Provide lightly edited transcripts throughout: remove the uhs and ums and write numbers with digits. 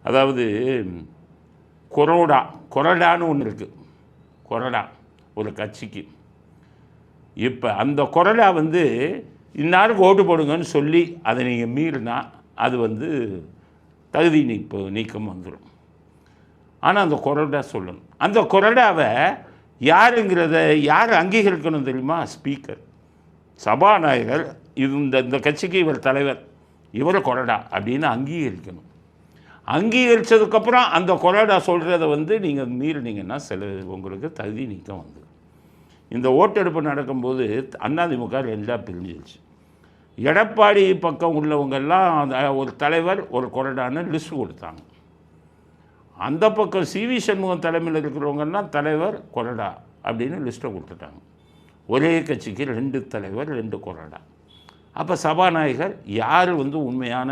அதாவது கொறடான்னு ஒன்று இருக்குது. கொறடா ஒரு கட்சிக்கு. இப்போ அந்த கொறடா இன்னாருக்கு ஓட்டு போடுங்கன்னு சொல்லி அதை நீங்கள் மீறினா அது தகுதி நீக்கம் வந்துடும். ஆனால் அந்த கொறடா சொல்லணும். அந்த கொறடாவை யாருங்கிறத யார் அங்கீகரிக்கணும் தெரியுமா? ஸ்பீக்கர், சபாநாயகர். இந்த கட்சிக்கு இவர் தலைவர், இவரை கொறடா அப்படின்னு அங்கீகரிக்கணும். அங்கீகரித்ததுக்கப்புறம் அந்த கொறடா சொல்கிறத நீங்கள் மீறினீங்கன்னா உங்களுக்கு தகுதி நீக்கம் வந்துடும். இந்த ஓட்டெடுப்பு நடக்கும்போது அதிமுக ரெண்டாக பிரிஞ்சிருச்சு. எடப்பாடி பக்கம் உள்ளவங்கெல்லாம் ஒரு தலைவர் ஒரு கொறடான்னு லிஸ்ட் கொடுத்தாங்க. அந்த பக்கம் சிவி சண்முகம் தலைமையில் இருக்கிறவங்கன்னா தலைவர் கொறடா அப்படின்னு லிஸ்ட்டை கொடுத்துட்டாங்க. ஒரே கட்சிக்கு 2 தலைவர் 2 கொறடா. அப்போ சபாநாயகர் யார் உண்மையான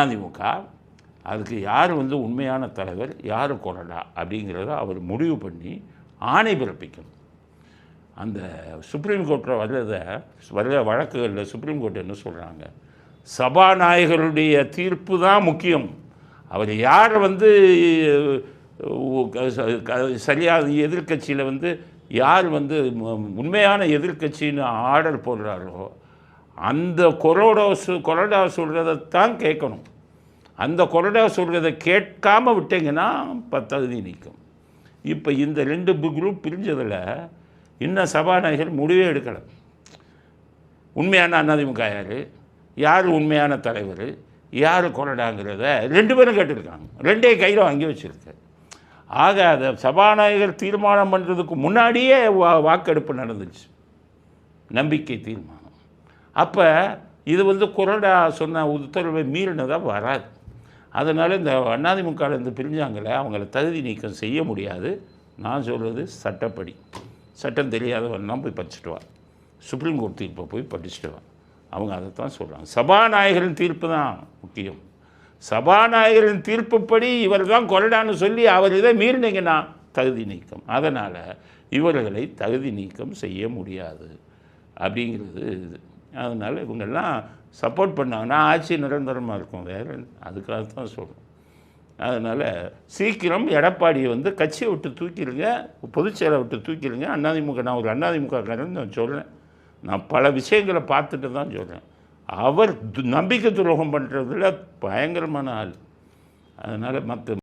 அதிமுக, அதுக்கு யார் உண்மையான தலைவர், யார் கொறடா அப்படிங்கிறத அவர் முடிவு பண்ணி ஆணை பிறப்பிக்கணும். அந்த சுப்ரீம் கோர்ட்டில் வர்ற வழக்குகளில் சுப்ரீம் கோர்ட் என்ன சொல்கிறாங்க? சபாநாயகருடைய தீர்ப்பு தான் முக்கியம். அவர் யார் சரியாக எதிர்கட்சியில் யார் உண்மையான எதிர்கட்சின்னு ஆர்டர் போடுறாரோ அந்த கொறடா சொல்கிறதான் கேட்கணும். அந்த கொறடா சொல்கிறத கேட்காமல் விட்டீங்கன்னா தகுதி நீக்கம். இப்போ இந்த 2 குரூப் பிரிஞ்சதில் இன்னும் சபாநாயகர் முடிவே எடுக்கலை. உண்மையான அதிமுக யார் உண்மையான தலைவர், யார் கொறடாங்கிறத 2 பேரும் கேட்டிருக்காங்க. 2 கையில் வாங்கி வச்சுருக்காரு. ஆக அதை சபாநாயகர் தீர்மானம் பண்ணுறதுக்கு முன்னாடியே வாக்கெடுப்பு நடந்துச்சு, நம்பிக்கை தீர்மானம். அப்போ இது கொறடா சொன்ன உத்தரவை மீறினதாக வராது. அதனால் இந்த அதிமுக பிரிஞ்சாங்களே அவங்கள தகுதி நீக்கம் செய்ய முடியாது. நான் சொல்கிறது சட்டப்படி. சட்டம் தெரியாதவெல்லாம் போய் படிச்சுட்டு வா, சுப்ரீம் கோர்ட் தீர்ப்பை போய் படிச்சுட்டு வா. அவங்க அதைத்தான் சொல்கிறாங்க. சபாநாயகரின் தீர்ப்பு தான் முக்கியம். சபாநாயகரின் தீர்ப்புப்படி இவர் தான் கொறடான்னு சொல்லி அவர் இதை மீறினீங்கன்னா தகுதி நீக்கம். அதனால் இவர்களை தகுதி நீக்கம் செய்ய முடியாது அப்படிங்கிறது இது. அதனால் இவங்கெல்லாம் சப்போர்ட் பண்ணாங்கன்னா ஆட்சி நிரந்தரமாக இருக்கும். வேறு அதுக்காக தான் சொல்கிறோம். அதனால் சீக்கிரம் எடப்பாடியை கட்சியை விட்டு தூக்கிடுங்க, பொதுச்செயலை விட்டு தூக்கிடுங்க. அதிமுக, நான் ஒரு அதிமுகக்காரன் நான் சொல்கிறேன். நான் பல விஷயங்களை பார்த்துட்டு தான் சொல்கிறேன். அவர் நம்பிக்கை துரோகம் பண்ணுறதுல பயங்கரமான ஆள். அதனால் மற்ற